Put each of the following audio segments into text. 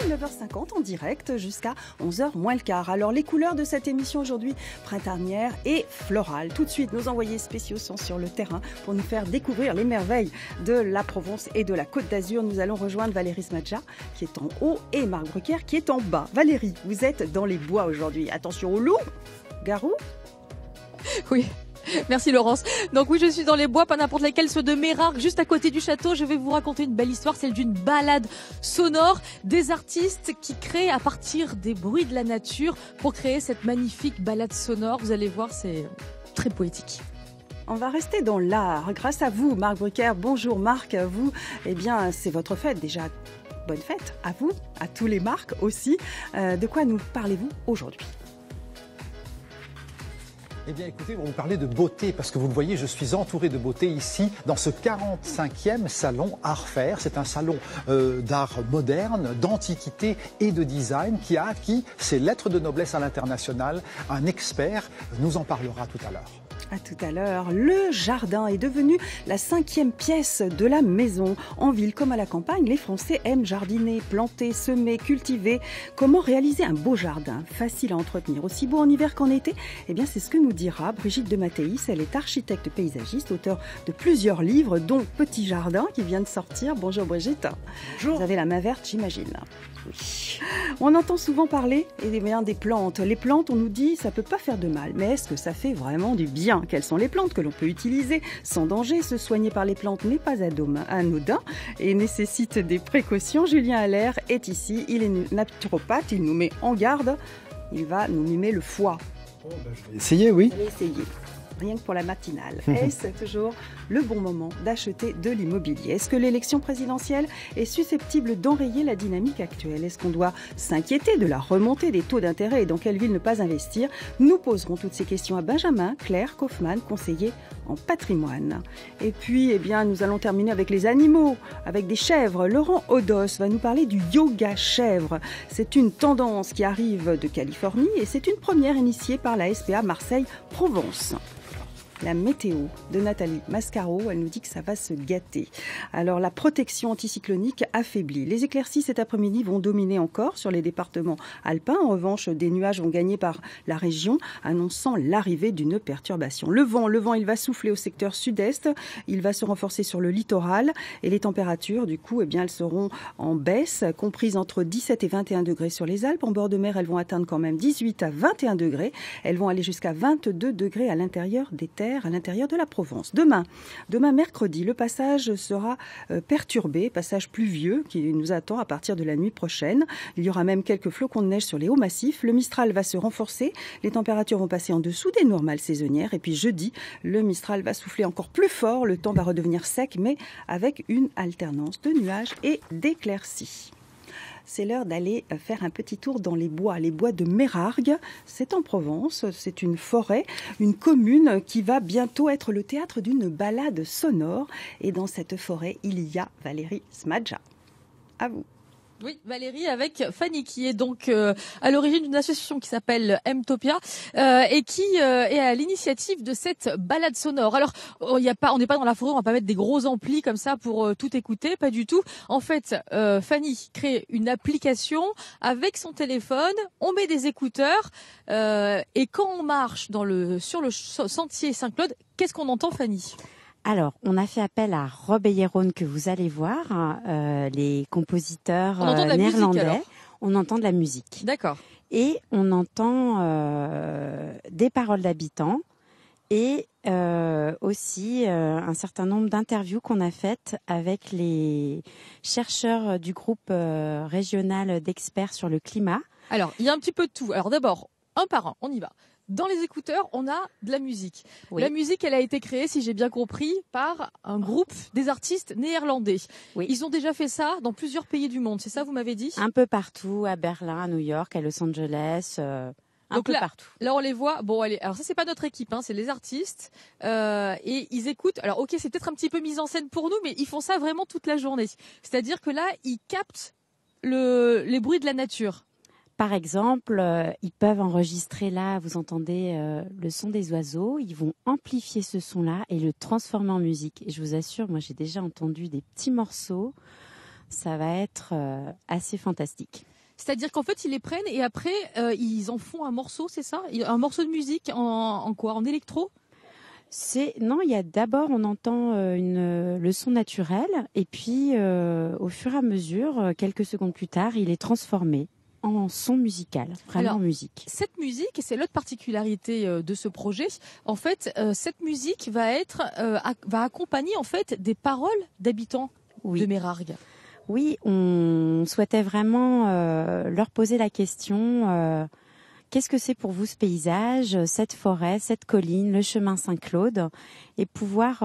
9h50 en direct jusqu'à 11h moins le quart. Alors les couleurs de cette émission aujourd'hui, printanière et florale. Tout de suite, nos envoyés spéciaux sont sur le terrain pour nous faire découvrir les merveilles de la Provence et de la Côte d'Azur. Nous allons rejoindre Valérie Smadja qui est en haut et Marc Brucker qui est en bas. Valérie, vous êtes dans les bois aujourd'hui. Attention aux loups, Garou. Oui. Merci Laurence. Donc oui, je suis dans les bois, pas n'importe lesquels, ceux de Mérargues, juste à côté du château. Je vais vous raconter une belle histoire, celle d'une balade sonore, des artistes qui créent à partir des bruits de la nature pour créer cette magnifique balade sonore. Vous allez voir, c'est très poétique. On va rester dans l'art grâce à vous, Marc Brucker. Bonjour Marc, vous, eh bien c'est votre fête déjà. Bonne fête à vous, à tous les Marcs aussi. De quoi nous parlez-vous aujourd'hui ? Eh bien écoutez, on va vous parler de beauté, parce que vous le voyez, je suis entouré de beauté ici, dans ce 45e salon Art Fair. C'est un salon d'art moderne, d'antiquité et de design qui a acquis ses lettres de noblesse à l'international. Un expert nous en parlera tout à l'heure. À tout à l'heure. Le jardin est devenu la 5e pièce de la maison. En ville comme à la campagne, les Français aiment jardiner, planter, semer, cultiver. Comment réaliser un beau jardin, facile à entretenir, aussi beau en hiver qu'en été ? Eh bien, c'est ce que nous dira Brigitte de Mattéis. Elle est architecte paysagiste, auteure de plusieurs livres, dont Petit Jardin, qui vient de sortir. Bonjour Brigitte. Bonjour. Vous avez la main verte, j'imagine. Oui. On entend souvent parler des plantes. Les plantes, on nous dit, ça peut pas faire de mal. Mais est-ce que ça fait vraiment du bien ? Quelles sont les plantes que l'on peut utiliser sans danger ? Se soigner par les plantes n'est pas anodin et nécessite des précautions. Julien Allaire est ici, il est naturopathe, il nous met en garde, il va nous mimer le foie. Oh, je vais essayer, oui. Allez essayer. Rien que pour la matinale. Est-ce toujours le bon moment d'acheter de l'immobilier ? Est-ce que l'élection présidentielle est susceptible d'enrayer la dynamique actuelle ? Est-ce qu'on doit s'inquiéter de la remontée des taux d'intérêt et dans quelle ville ne pas investir ? Nous poserons toutes ces questions à Benjamin Claire Kaufmann, conseiller en patrimoine. Et puis, eh bien, nous allons terminer avec les animaux, avec des chèvres. Laurent Odos va nous parler du yoga chèvre. C'est une tendance qui arrive de Californie et c'est une première initiée par la SPA Marseille-Provence. La météo de Nathalie Mascaro, elle nous dit que ça va se gâter. Alors la protection anticyclonique affaiblie. Les éclaircies cet après-midi vont dominer encore sur les départements alpins. En revanche, des nuages vont gagner par la région, annonçant l'arrivée d'une perturbation. Le vent, il va souffler au secteur sud-est. Il va se renforcer sur le littoral. Et les températures, du coup, eh bien, elles seront en baisse, comprises entre 17 et 21 degrés sur les Alpes. En bord de mer, elles vont atteindre quand même 18 à 21 degrés. Elles vont aller jusqu'à 22 degrés à l'intérieur des terres, à l'intérieur de la Provence. Demain mercredi, le passage sera perturbé, passage pluvieux qui nous attend à partir de la nuit prochaine. Il y aura même quelques flocons de neige sur les hauts massifs. Le Mistral va se renforcer. Les températures vont passer en dessous des normales saisonnières. Et puis jeudi, le Mistral va souffler encore plus fort. Le temps va redevenir sec, mais avec une alternance de nuages et d'éclaircies. C'est l'heure d'aller faire un petit tour dans les bois de Mérargues. C'est en Provence, c'est une forêt, une commune qui va bientôt être le théâtre d'une balade sonore. Et dans cette forêt, il y a Valérie Smadja. À vous. Oui, Valérie avec Fanny qui est donc à l'origine d'une association qui s'appelle Mtopia et qui est à l'initiative de cette balade sonore. Alors, on n'est pas dans la forêt, on va pas mettre des gros amplis comme ça pour tout écouter, pas du tout. En fait, Fanny crée une application avec son téléphone, on met des écouteurs et quand on marche sur le sentier Saint-Claude, qu'est-ce qu'on entend, Fanny ? Alors, on a fait appel à Rob Eyeron que vous allez voir, les compositeurs néerlandais. On entend de la musique. D'accord. Et on entend des paroles d'habitants et aussi un certain nombre d'interviews qu'on a faites avec les chercheurs du groupe régional d'experts sur le climat. Alors, il y a un petit peu de tout. Alors d'abord, un par un, on y va. Dans les écouteurs, on a de la musique. Oui. La musique, elle a été créée, si j'ai bien compris, par un groupe des artistes néerlandais. Oui. Ils ont déjà fait ça dans plusieurs pays du monde, c'est ça, vous m'avez dit ? Un peu partout, à Berlin, à New York, à Los Angeles, un peu partout. Là, on les voit. Bon, allez. Alors ça, c'est pas notre équipe, c'est les artistes. Et ils écoutent. Alors, ok, c'est peut-être un petit peu mise en scène pour nous, mais ils font ça vraiment toute la journée. C'est-à-dire que là, ils captent les bruits de la nature. Par exemple, ils peuvent enregistrer là, vous entendez le son des oiseaux, ils vont amplifier ce son-là et le transformer en musique. Et je vous assure, moi j'ai déjà entendu des petits morceaux, ça va être assez fantastique. C'est-à-dire qu'en fait, ils les prennent et après, ils en font un morceau, c'est ça? Un morceau de musique en quoi? En électro? Non, il y a d'abord, on entend le son naturel et puis au fur et à mesure, quelques secondes plus tard, il est transformé en son musical, vraiment en musique. Cette musique, et c'est l'autre particularité de ce projet, en fait, cette musique va accompagner en fait des paroles d'habitants de Mérargues. Oui, on souhaitait vraiment leur poser la question qu'est-ce que c'est pour vous ce paysage, cette forêt, cette colline, le chemin Saint-Claude, et pouvoir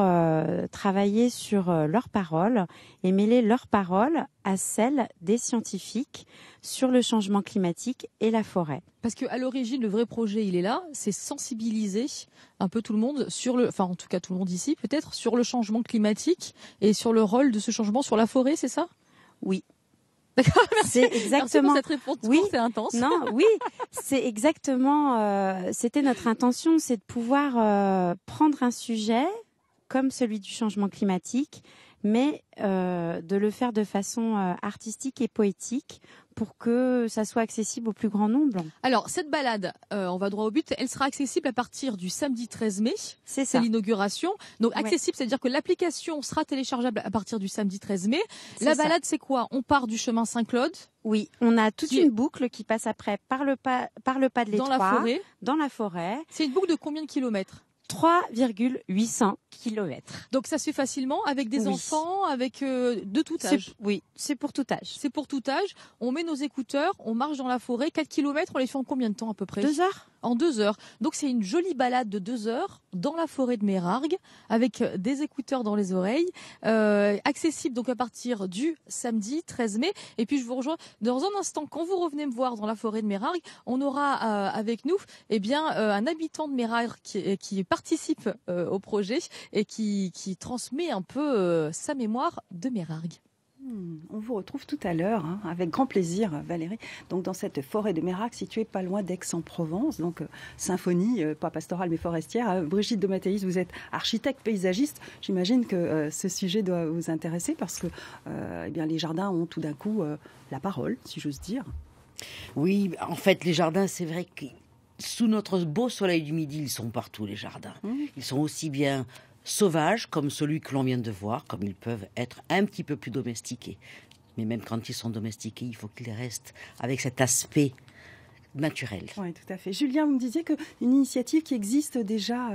travailler sur leurs paroles et mêler leurs paroles à celles des scientifiques sur le changement climatique et la forêt. Parce qu'à l'origine, le vrai projet, il est là, c'est sensibiliser un peu tout le monde en tout cas tout le monde ici peut-être, sur le changement climatique et sur le rôle de ce changement sur la forêt, c'est ça? Oui. D'accord, merci. C'est exactement. Merci pour cette réponse courte et intense. Non, oui, c'est exactement. C'était notre intention, c'est de pouvoir prendre un sujet comme celui du changement climatique, mais de le faire de façon artistique et poétique pour que ça soit accessible au plus grand nombre. Alors, cette balade, on va droit au but, elle sera accessible à partir du samedi 13 mai. C'est l'inauguration. Donc, accessible, c'est-à-dire que l'application sera téléchargeable à partir du samedi 13 mai. La balade, c'est quoi? On part du chemin Saint-Claude. Oui, on a toute une boucle qui passe après par le pas de l'Étroit. Dans la forêt. C'est une boucle de combien de kilomètres? 3,800 kilomètres. Donc ça se fait facilement avec des enfants, avec de tout âge. Oui, c'est pour tout âge. C'est pour tout âge. On met nos écouteurs, on marche dans la forêt. 4 kilomètres, on les fait en combien de temps à peu près? 2 heures. En 2 heures. Donc c'est une jolie balade de 2 heures dans la forêt de Mérargues avec des écouteurs dans les oreilles, accessible donc à partir du samedi 13 mai. Et puis je vous rejoins dans un instant quand vous revenez me voir dans la forêt de Mérargues, on aura avec nous un habitant de Mérargues qui participe au projet et qui transmet un peu sa mémoire de Mérargues. On vous retrouve tout à l'heure, avec grand plaisir, Valérie. Donc dans cette forêt de Mérargues située pas loin d'Aix-en-Provence, donc symphonie, pas pastorale mais forestière. Brigitte de Mathéis, vous êtes architecte paysagiste. J'imagine que ce sujet doit vous intéresser parce que les jardins ont tout d'un coup la parole, si j'ose dire. Oui, en fait, les jardins, c'est vrai que sous notre beau soleil du midi, ils sont partout, les jardins. Ils sont aussi bien sauvages, comme celui que l'on vient de voir, comme ils peuvent être un petit peu plus domestiqués. Mais même quand ils sont domestiqués, il faut qu'ils restent avec cet aspect naturel. Oui, tout à fait. Julien, vous me disiez qu'une initiative qui existe déjà,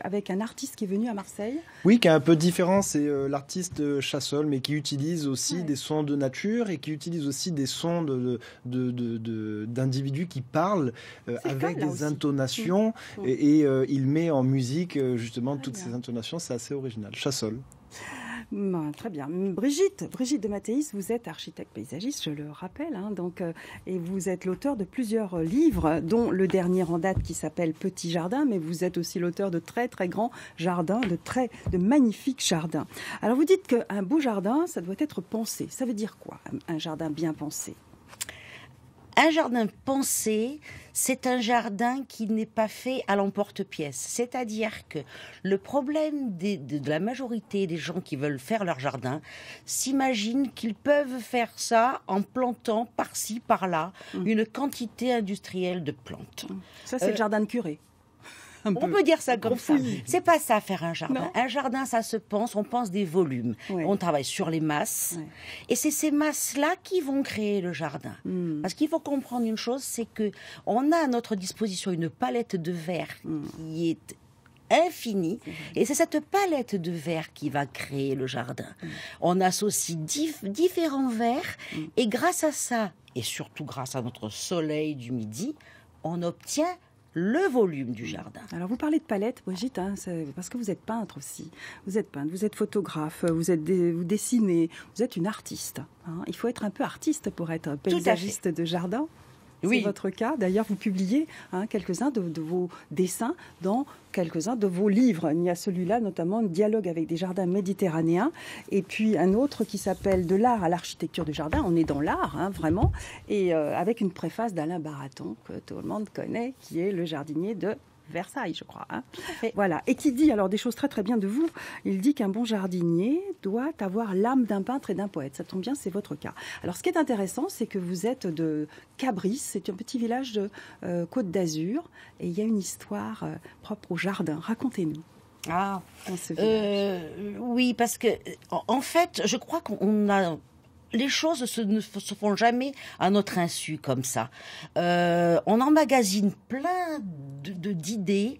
avec un artiste qui est venu à Marseille. Oui, qui est un peu différent, c'est l'artiste Chassol, mais qui utilise aussi des sons de nature et qui utilise aussi des sons d'individus qui parlent avec des intonations et il met en musique justement toutes ces intonations. C'est assez original. Chassol. Très bien. Brigitte de Mathéis, vous êtes architecte paysagiste, je le rappelle, et vous êtes l'auteur de plusieurs livres, dont le dernier en date qui s'appelle Petit Jardin, mais vous êtes aussi l'auteur de très très grands jardins, de magnifiques jardins. Alors vous dites qu'un beau jardin, ça doit être pensé. Ça veut dire quoi, un jardin bien pensé ? Un jardin pensé, c'est un jardin qui n'est pas fait à l'emporte-pièce. C'est-à-dire que le problème de la majorité des gens qui veulent faire leur jardin s'imaginent qu'ils peuvent faire ça en plantant par-ci, par-là, une quantité industrielle de plantes. Ça, c'est le jardin de curé. On peut dire ça comme ça. C'est pas ça, faire un jardin. Non. Un jardin, ça se pense, on pense des volumes. Ouais. On travaille sur les masses. Ouais. Et c'est ces masses-là qui vont créer le jardin. Parce qu'il faut comprendre une chose, c'est que on a à notre disposition une palette de verre qui est infinie. Et c'est cette palette de verre qui va créer le jardin. On associe différents verres. Et grâce à ça, et surtout grâce à notre soleil du midi, on obtient le volume du jardin. Alors vous parlez de palette, Brigitte, parce que vous êtes peintre aussi. Vous êtes peintre, vous êtes photographe, vous dessinez, vous êtes une artiste. Il faut être un peu artiste pour être paysagiste de jardin. C'est votre cas. D'ailleurs, vous publiez quelques-uns de vos dessins dans quelques-uns de vos livres. Il y a celui-là, notamment, Dialogue avec des jardins méditerranéens. Et puis un autre qui s'appelle De l'art à l'architecture du jardin. On est dans l'art, vraiment. Et avec une préface d'Alain Baraton, que tout le monde connaît, qui est le jardinier de Versailles, je crois. Hein. Voilà. Et qui dit alors des choses très très bien de vous. Il dit qu'un bon jardinier doit avoir l'âme d'un peintre et d'un poète. Ça tombe bien, c'est votre cas. Alors, ce qui est intéressant, c'est que vous êtes de Cabris. C'est un petit village de Côte d'Azur. Et il y a une histoire propre au jardin. Racontez-nous. Ah, oui, parce que en fait, je crois qu'on a... Les choses ne se font jamais à notre insu comme ça. On emmagasine plein d'idées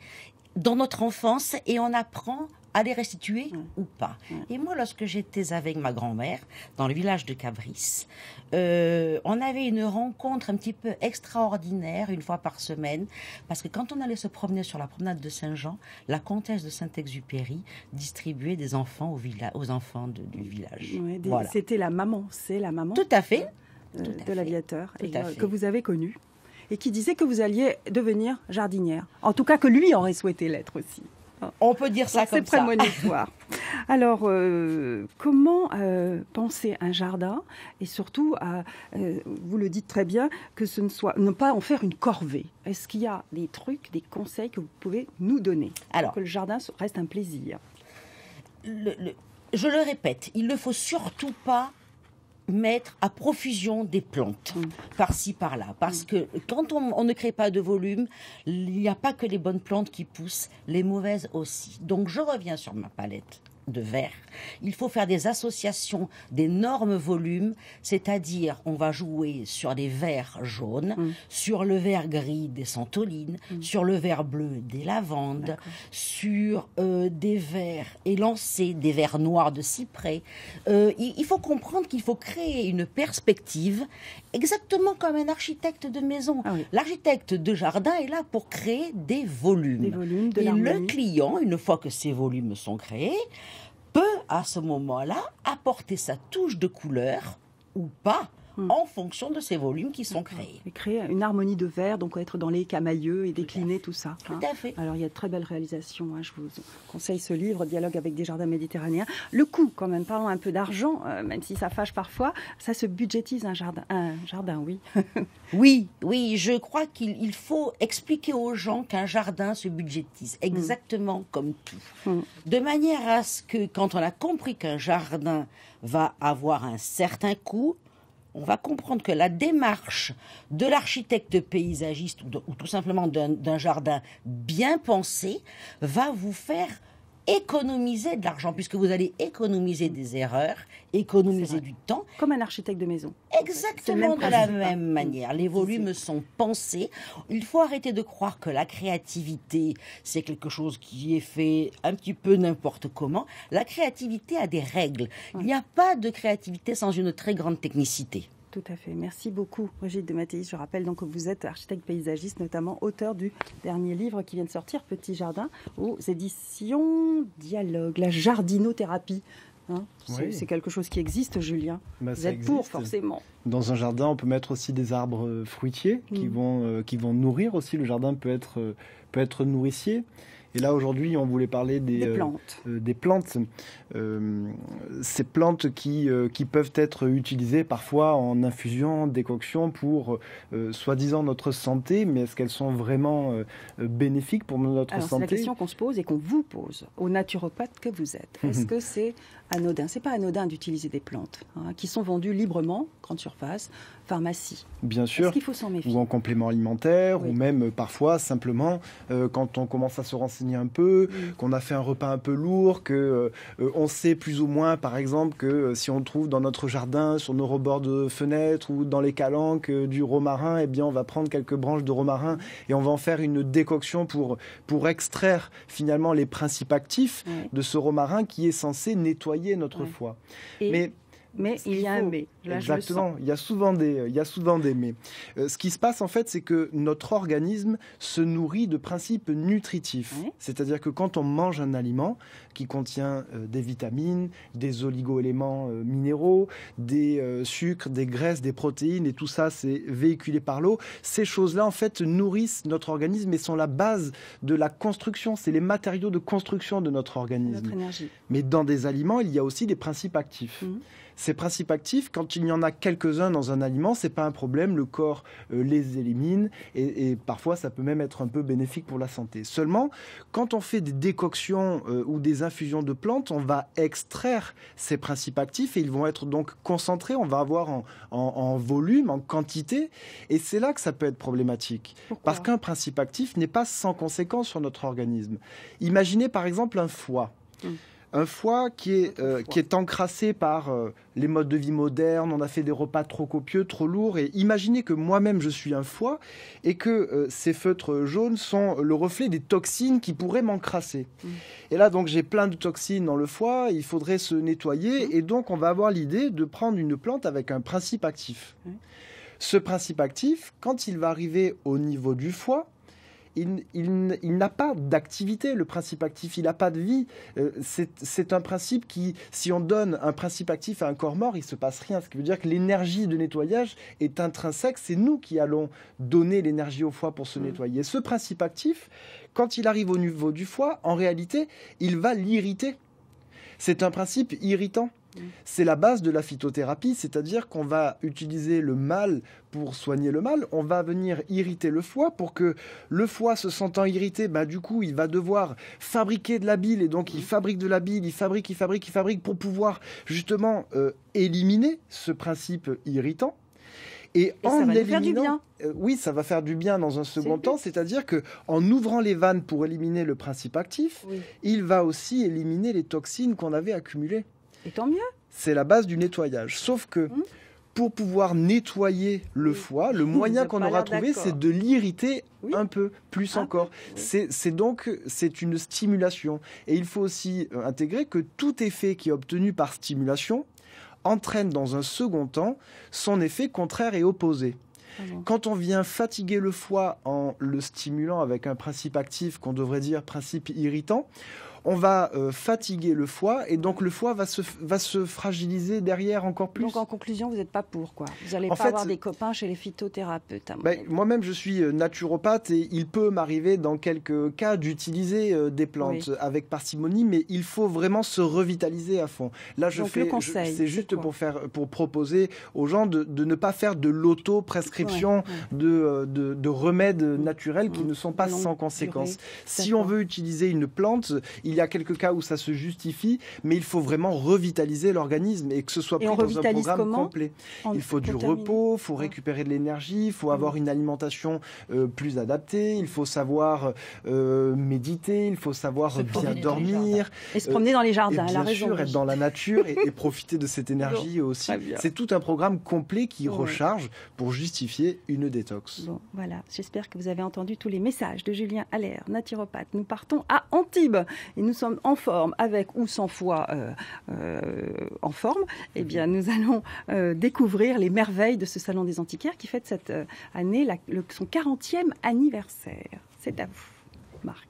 dans notre enfance et on apprend à les restituer ou pas. Et moi, lorsque j'étais avec ma grand-mère dans le village de Cabris, on avait une rencontre un petit peu extraordinaire une fois par semaine, parce que quand on allait se promener sur la promenade de Saint-Jean, la comtesse de Saint-Exupéry distribuait des enfants aux enfants du village. Oui, voilà. C'était la maman, c'est la maman. Tout à fait. De l'aviateur, que vous avez connu, et qui disait que vous alliez devenir jardinière. En tout cas, que lui aurait souhaité l'être aussi. On peut dire ça comme ça. C'est prémonitoire. Alors, comment penser un jardin et surtout, vous le dites très bien, que ce ne pas en faire une corvée. Est-ce qu'il y a des trucs, des conseils que vous pouvez nous donner pour que le jardin reste un plaisir? Je le répète, il ne faut surtout pas mettre à profusion des plantes, par-ci, par-là. Parce que quand on ne crée pas de volume, il n'y a pas que les bonnes plantes qui poussent, les mauvaises aussi. Donc je reviens sur ma palette de verre. Il faut faire des associations d'énormes volumes, c'est-à-dire on va jouer sur des verres jaunes, sur le vert gris des santolines, sur le vert bleu des lavandes, sur des verres élancés, des verres noirs de cyprès. Il faut comprendre qu'il faut créer une perspective exactement comme un architecte de maison. L'architecte de jardin est là pour créer des volumes. Des volumes de Et l'harmonie. le client, une fois que ces volumes sont créés, peut à ce moment-là apporter sa touche de couleur ou pas en fonction de ces volumes qui sont créés. Et créer une harmonie de verre, donc être dans les camailleux et décliner tout ça. Tout à fait. Alors il y a de très belles réalisations. Je vous conseille ce livre, Dialogue avec des jardins méditerranéens. Le coût, quand même, parlons un peu d'argent, même si ça fâche parfois, ça se budgétise un jardin, oui. Oui, je crois qu'il faut expliquer aux gens qu'un jardin se budgétise, exactement comme tout. De manière à ce que, quand on a compris qu'un jardin va avoir un certain coût, on va comprendre que la démarche de l'architecte paysagiste ou tout simplement d'un jardin bien pensé va vous faire économiser de l'argent, puisque vous allez économiser des erreurs, économiser du temps. Comme un architecte de maison. Exactement de la même manière. Les volumes sont pensés. Il faut arrêter de croire que la créativité, c'est quelque chose qui est fait un petit peu n'importe comment. La créativité a des règles. Il n'y a pas de créativité sans une très grande technicité. Tout à fait. Merci beaucoup, Brigitte de Mathéis. Je rappelle donc que vous êtes architecte paysagiste, notamment auteur du dernier livre qui vient de sortir, Petit Jardin, aux éditions Dialogue, la jardinothérapie. C'est quelque chose qui existe, Julien. Vous êtes pour, forcément. Dans un jardin, on peut mettre aussi des arbres fruitiers qui vont nourrir aussi. Le jardin peut être nourricier. Et là, aujourd'hui, on voulait parler des plantes. Ces plantes qui peuvent être utilisées parfois en infusion, en décoction pour soi-disant notre santé, mais est-ce qu'elles sont vraiment bénéfiques pour notre santé ? C'est la question qu'on se pose et qu'on vous pose, aux naturopathes que vous êtes. Est-ce que c'est anodin ? C'est pas anodin d'utiliser des plantes qui sont vendues librement, grande surface, pharmacie. Bien sûr. Est-ce qu'il faut s'en méfier ? Ou en complément alimentaire, ou même parfois simplement quand on commence à se renseigner un peu, qu'on a fait un repas un peu lourd, que on sait plus ou moins, par exemple, que si on trouve dans notre jardin, sur nos rebords de fenêtres ou dans les calanques du romarin, eh bien on va prendre quelques branches de romarin et on va en faire une décoction pour extraire finalement les principes actifs de ce romarin qui est censé nettoyer notre foie. Mais il y a un mais. Là, exactement, il y a souvent des mais. Ce qui se passe en fait, c'est que notre organisme se nourrit de principes nutritifs. C'est-à-dire que quand on mange un aliment qui contient des vitamines, des oligo-éléments minéraux, des sucres, des graisses, des protéines, et tout ça c'est véhiculé par l'eau, ces choses-là en fait nourrissent notre organisme et sont la base de la construction, c'est les matériaux de construction de notre organisme. Notre énergie. Mais dans des aliments, il y a aussi des principes actifs. Ces principes actifs, quand il y en a quelques-uns dans un aliment, c'est pas un problème, le corps les élimine et parfois ça peut même être un peu bénéfique pour la santé. Seulement, quand on fait des décoctions ou des infusions de plantes, on va extraire ces principes actifs et ils vont être donc concentrés, on va avoir en volume, en quantité, et c'est là que ça peut être problématique. Pourquoi ? Parce qu'un principe actif n'est pas sans conséquence sur notre organisme. Imaginez par exemple un foie. Un foie qui est encrassé par les modes de vie modernes, on a fait des repas trop copieux, trop lourds, et imaginez que moi-même je suis un foie et que ces feutres jaunes sont le reflet des toxines qui pourraient m'encrasser. Et là donc j'ai plein de toxines dans le foie, il faudrait se nettoyer, et donc on va avoir l'idée de prendre une plante avec un principe actif. Ce principe actif, quand il va arriver au niveau du foie, il n'a pas d'activité, le principe actif, il n'a pas de vie. C'est un principe qui, si on donne un principe actif à un corps mort, il ne se passe rien. Ce qui veut dire que l'énergie de nettoyage est intrinsèque, c'est nous qui allons donner l'énergie au foie pour se nettoyer. Ce principe actif, quand il arrive au niveau du foie, en réalité, il va l'irriter. C'est un principe irritant. C'est la base de la phytothérapie, c'est-à-dire qu'on va utiliser le mal pour soigner le mal. On va venir irriter le foie pour que le foie, se sentant irrité, du coup, il va devoir fabriquer de la bile. Et donc, il fabrique de la bile, il fabrique pour pouvoir justement éliminer ce principe irritant. Et ça va lui faire du bien. Oui, ça va faire du bien dans un second temps, c'est-à-dire qu'en ouvrant les vannes pour éliminer le principe actif, il va aussi éliminer les toxines qu'on avait accumulées. Et tant mieux. C'est la base du nettoyage. Sauf que pour pouvoir nettoyer le foie, le moyen qu'on aura trouvé, c'est de l'irriter un peu, plus encore. C'est une stimulation. Et il faut aussi intégrer que tout effet qui est obtenu par stimulation entraîne dans un second temps son effet contraire et opposé. Quand on vient fatiguer le foie en le stimulant avec un principe actif qu'on devrait dire principe irritant, on va fatiguer le foie et donc le foie va se fragiliser derrière encore plus. Donc en conclusion, vous n'êtes pas pour quoi ? Vous n'allez pas avoir des copains chez les phytothérapeutes. Moi-même, je suis naturopathe et il peut m'arriver dans quelques cas d'utiliser des plantes avec parcimonie, mais il faut vraiment se revitaliser à fond. Là, c'est juste pour proposer aux gens de ne pas faire de l'auto-prescription de remèdes naturels qui ne sont pas sans conséquences. Si on veut utiliser une plante, il y a quelques cas où ça se justifie, mais il faut vraiment revitaliser l'organisme et que ce soit pris dans un programme complet. Il faut du repos, il faut récupérer de l'énergie, il faut avoir une alimentation plus adaptée, il faut savoir méditer, il faut savoir bien dormir. Et se promener dans les jardins, bien sûr, être dans la nature et profiter de cette énergie aussi. C'est tout un programme complet qui recharge pour justifier une détox. Bon, voilà, j'espère que vous avez entendu tous les messages de Julien Allaire, naturopathe. Nous partons à Antibes. Et nous sommes en forme, avec ou sans foie en forme. Eh bien, nous allons découvrir les merveilles de ce Salon des Antiquaires qui fête cette année son 40e anniversaire. C'est à vous, Marc.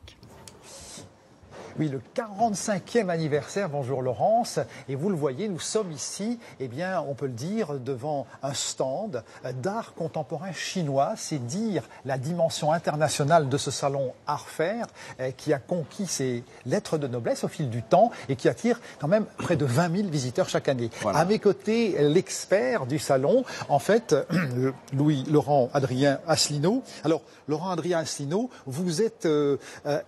Oui, le 45e anniversaire. Bonjour Laurence. Et vous le voyez, nous sommes ici, on peut le dire, devant un stand d'art contemporain chinois. C'est dire la dimension internationale de ce salon Art Fair qui a conquis ses lettres de noblesse au fil du temps et qui attire quand même près de 20 000 visiteurs chaque année. Voilà. À mes côtés, l'expert du salon, en fait, Laurent Adrien Asselineau. Alors, Laurent Adrien Asselineau, vous êtes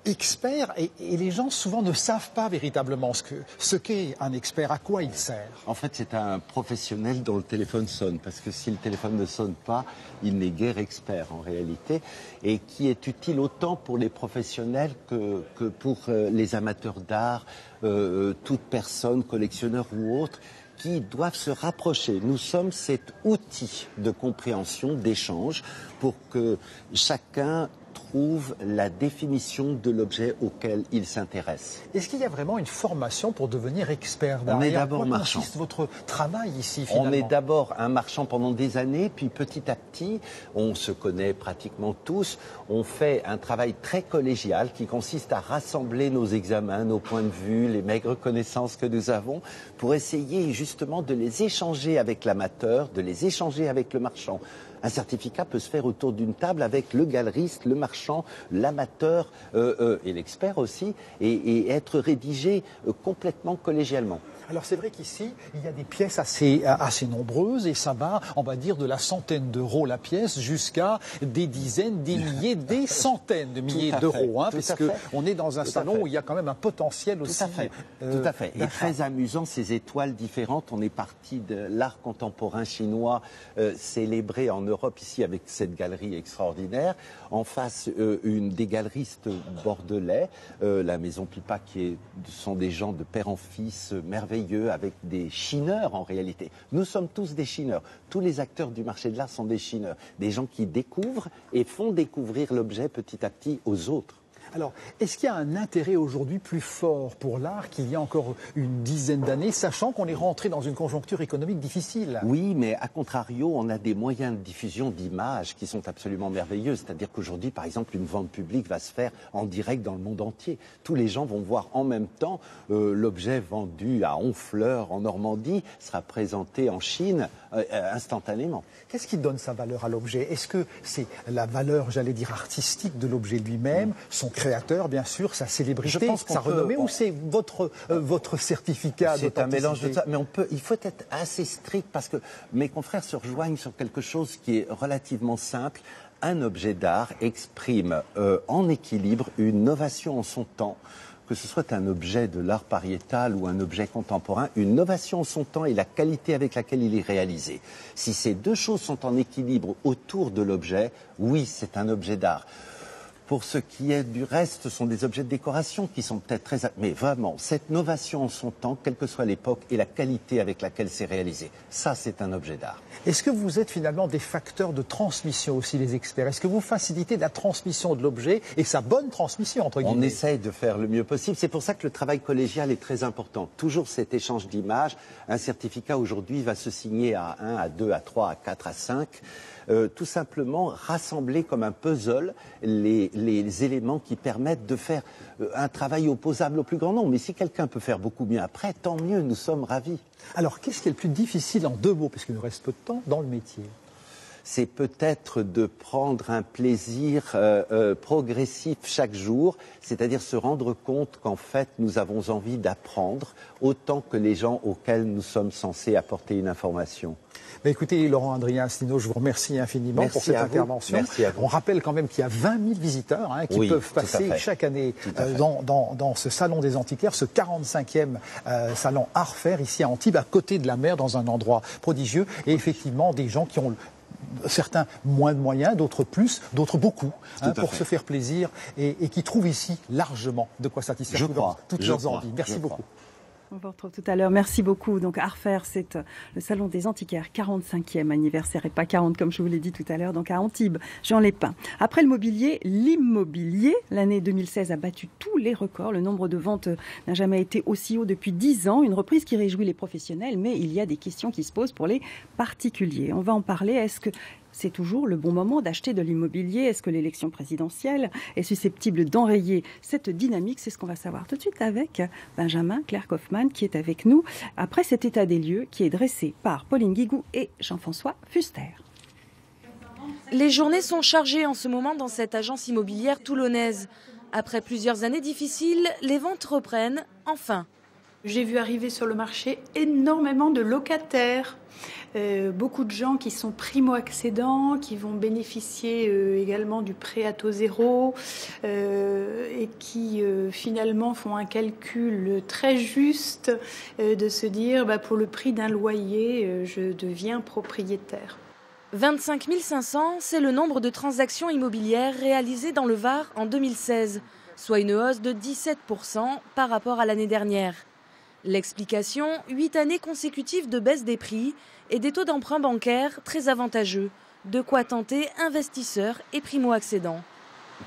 expert et les gens souvent ne savent pas véritablement ce qu'est un expert, à quoi il sert. En fait, c'est un professionnel dont le téléphone sonne, parce que si le téléphone ne sonne pas, il n'est guère expert en réalité, et qui est utile autant pour les professionnels que pour les amateurs d'art, toute personne, collectionneur ou autre, qui doivent se rapprocher. Nous sommes cet outil de compréhension, d'échange, pour que chacun trouve la définition de l'objet auquel il s'intéresse. Est-ce qu'il y a vraiment une formation pour devenir expert d'art? On est d'abord marchand. Consiste votre travail ici finalement? On est d'abord un marchand pendant des années, puis petit à petit, on se connaît pratiquement tous. On fait un travail très collégial qui consiste à rassembler nos examens, nos points de vue, les maigres connaissances que nous avons, pour essayer justement de les échanger avec l'amateur, de les échanger avec le marchand. Un certificat peut se faire autour d'une table avec le galeriste, le marchand, l'amateur et l'expert aussi, et être rédigé complètement collégialement. Alors c'est vrai qu'ici, il y a des pièces assez nombreuses et ça va, on va dire, de la centaine d'euros la pièce jusqu'à des dizaines, des milliers, des centaines de milliers d'euros, hein, puisque on est dans un salon où il y a quand même un potentiel aussi. Tout à fait. Et très amusant, ces étoiles différentes. On est parti de l'art contemporain chinois célébré en Europe ici avec cette galerie extraordinaire. En face, des galeristes bordelais, la Maison Pipa, sont des gens de père en fils merveilleux, avec des chineurs en réalité. Nous sommes tous des chineurs. Tous les acteurs du marché de l'art sont des chineurs. Des gens qui découvrent et font découvrir l'objet petit à petit aux autres. Alors, est-ce qu'il y a un intérêt aujourd'hui plus fort pour l'art qu'il y a encore une dizaine d'années, sachant qu'on est rentré dans une conjoncture économique difficile? Oui, mais à contrario, on a des moyens de diffusion d'images qui sont absolument merveilleux. C'est-à-dire qu'aujourd'hui, par exemple, une vente publique va se faire en direct dans le monde entier. Tous les gens vont voir en même temps l'objet vendu à Honfleur, en Normandie, sera présenté en Chine instantanément. Qu'est-ce qui donne sa valeur à l'objet? Est-ce que c'est la valeur, j'allais dire, artistique de l'objet lui-même, son créateur, bien sûr, sa célébrité, sa renommée, ou c'est votre certificat d'authenticité? C'est un mélange de ça, mais il faut être assez strict parce que mes confrères se rejoignent sur quelque chose qui est relativement simple. Un objet d'art exprime en équilibre une novation en son temps. Que ce soit un objet de l'art pariétal ou un objet contemporain, une novation en son temps et la qualité avec laquelle il est réalisé. Si ces deux choses sont en équilibre autour de l'objet, oui, c'est un objet d'art. Pour ce qui est du reste, ce sont des objets de décoration qui sont peut-être très... Mais vraiment, cette novation en son temps, quelle que soit l'époque, et la qualité avec laquelle c'est réalisé, ça, c'est un objet d'art. Est-ce que vous êtes finalement des facteurs de transmission aussi, les experts? Est-ce que vous facilitez la transmission de l'objet et sa bonne transmission, entre guillemets? On essaye de faire le mieux possible. C'est pour ça que le travail collégial est très important. Toujours cet échange d'images. Un certificat, aujourd'hui, va se signer à 1, à 2, à 3, à 4, à 5. Tout simplement rassembler comme un puzzle les éléments qui permettent de faire un travail opposable au plus grand nombre. Mais si quelqu'un peut faire beaucoup mieux après, tant mieux, nous sommes ravis. Alors, qu'est-ce qui est le plus difficile en 2 mots, puisqu'il nous reste peu de temps, dans le métier? C'est peut-être de prendre un plaisir progressif chaque jour, c'est-à-dire se rendre compte qu'en fait, nous avons envie d'apprendre autant que les gens auxquels nous sommes censés apporter une information. Mais écoutez, Laurent Adrien Asselineau, je vous remercie infiniment pour cette intervention. Merci à vous. On rappelle quand même qu'il y a 20 000 visiteurs qui peuvent passer chaque année dans ce salon des antiquaires, ce 45e salon Art Fair ici à Antibes, à côté de la mer, dans un endroit prodigieux. Et effectivement, des gens qui ont certains moins de moyens, d'autres plus, d'autres beaucoup, pour se faire plaisir et qui trouvent ici largement de quoi satisfaire toutes leurs envies. Merci beaucoup. On vous retrouve tout à l'heure. Merci beaucoup. Donc, Art Fair, c'est le salon des antiquaires, 45e anniversaire et pas 40, comme je vous l'ai dit tout à l'heure, donc à Antibes, Jean-Lépin. Après le mobilier, l'immobilier. L'année 2016 a battu tous les records. Le nombre de ventes n'a jamais été aussi haut depuis 10 ans. Une reprise qui réjouit les professionnels, mais il y a des questions qui se posent pour les particuliers. On va en parler. Est-ce que c'est toujours le bon moment d'acheter de l'immobilier? Est-ce que l'élection présidentielle est susceptible d'enrayer cette dynamique? C'est ce qu'on va savoir tout de suite avec Benjamin Clerc-Hoffmann qui est avec nous après cet état des lieux qui est dressé par Pauline Guigou et Jean-François Fuster. Les journées sont chargées en ce moment dans cette agence immobilière toulonnaise. Après plusieurs années difficiles, les ventes reprennent enfin. J'ai vu arriver sur le marché énormément de locataires, beaucoup de gens qui sont primo-accédants, qui vont bénéficier également du prêt à taux zéro et qui finalement font un calcul très juste de se dire pour le prix d'un loyer, je deviens propriétaire. 25 500, c'est le nombre de transactions immobilières réalisées dans le Var en 2016, soit une hausse de 17% par rapport à l'année dernière. L'explication, 8 années consécutives de baisse des prix et des taux d'emprunt bancaires très avantageux. De quoi tenter investisseurs et primo-accédants.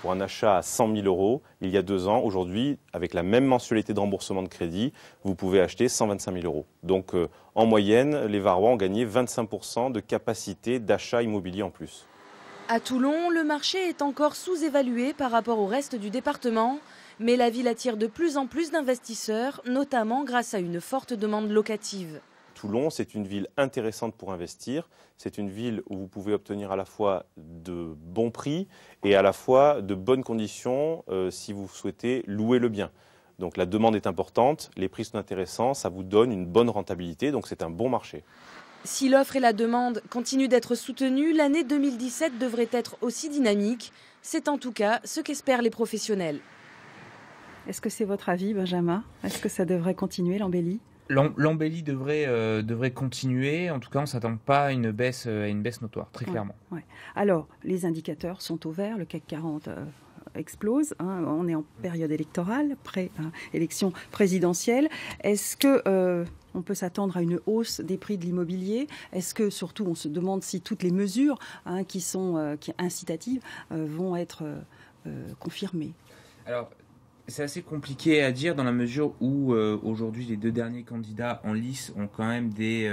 Pour un achat à 100 000 euros, il y a 2 ans, aujourd'hui, avec la même mensualité de remboursement de crédit, vous pouvez acheter 125 000 euros. Donc, en moyenne, les Varois ont gagné 25% de capacité d'achat immobilier en plus. À Toulon, le marché est encore sous-évalué par rapport au reste du département. Mais la ville attire de plus en plus d'investisseurs, notamment grâce à une forte demande locative. Toulon, c'est une ville intéressante pour investir. C'est une ville où vous pouvez obtenir à la fois de bons prix et à la fois de bonnes conditions si vous souhaitez louer le bien. Donc la demande est importante, les prix sont intéressants, ça vous donne une bonne rentabilité, donc c'est un bon marché. Si l'offre et la demande continuent d'être soutenues, l'année 2017 devrait être aussi dynamique. C'est en tout cas ce qu'espèrent les professionnels. Est-ce que c'est votre avis, Benjamin? Est-ce que ça devrait continuer, l'embellie? L'embellie devrait continuer. En tout cas, on ne s'attend pas à une baisse notoire, très clairement. Ouais. Alors, les indicateurs sont au vert, le CAC 40 explose. On est en période électorale, pré-élection présidentielle. Est-ce que on peut s'attendre à une hausse des prix de l'immobilier? Est-ce que, surtout, on se demande si toutes les mesures qui sont incitatives vont être confirmées? Alors, c'est assez compliqué à dire dans la mesure où aujourd'hui les deux derniers candidats en lice ont quand même des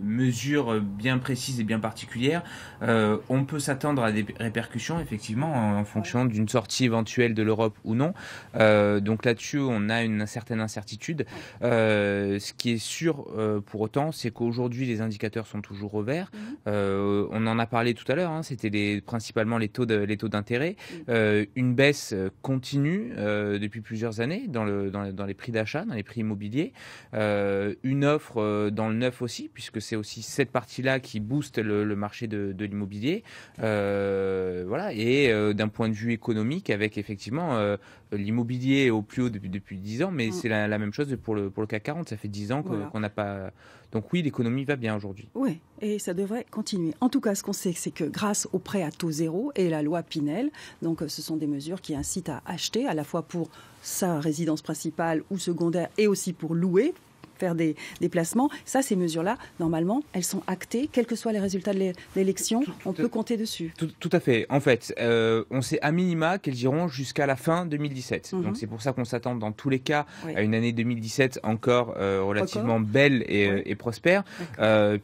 mesures bien précises et bien particulières. On peut s'attendre à des répercussions effectivement en fonction d'une sortie éventuelle de l'Europe ou non. Donc là-dessus on a une certaine incertitude. Ce qui est sûr pour autant, c'est qu'aujourd'hui les indicateurs sont toujours au vert. On en a parlé tout à l'heure, c'était principalement les taux d'intérêt. Une baisse continue depuis plusieurs années dans les prix d'achat, dans les prix immobiliers. Une offre dans le neuf aussi, puisque c'est aussi cette partie-là qui booste le marché de l'immobilier. Voilà. Et d'un point de vue économique, avec effectivement l'immobilier au plus haut depuis 10 ans, mais c'est la même chose pour le CAC 40. Ça fait 10 ans qu'on n'a pas... Donc oui, l'économie va bien aujourd'hui. Oui, et ça devrait continuer. En tout cas, ce qu'on sait, c'est que grâce au prêt à taux zéro et la loi Pinel, donc ce sont des mesures qui incitent à acheter, à la fois pour sa résidence principale ou secondaire, et aussi pour louer, faire des placements. Ça, ces mesures-là, normalement, elles sont actées, quels que soient les résultats de l'élection, on peut compter dessus. Tout à fait. En fait, on sait à minima qu'elles iront jusqu'à la fin 2017. Donc c'est pour ça qu'on s'attend dans tous les cas à une année 2017 encore relativement belle et prospère,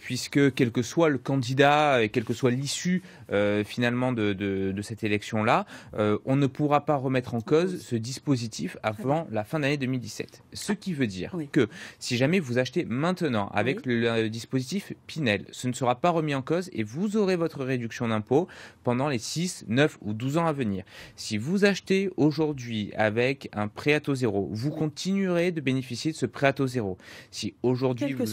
puisque quel que soit le candidat et quelle que soit l'issue finalement de cette élection-là, on ne pourra pas remettre en cause ce dispositif avant la fin d'année 2017. Ce qui veut dire que si jamais vous achetez maintenant avec le dispositif Pinel, ce ne sera pas remis en cause et vous aurez votre réduction d'impôt pendant les 6, 9 ou 12 ans à venir. Si vous achetez aujourd'hui avec un prêt à taux zéro, vous continuerez de bénéficier de ce prêt à taux zéro. Si aujourd'hui quel que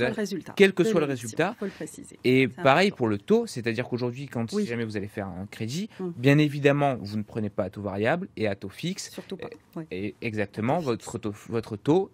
soit le résultat, faut le préciser. Et pareil pour le taux, c'est-à-dire qu'aujourd'hui, si jamais vous allez faire un crédit, bien évidemment, vous ne prenez pas à taux variable et à taux fixe. Surtout pas. Et exactement, votre taux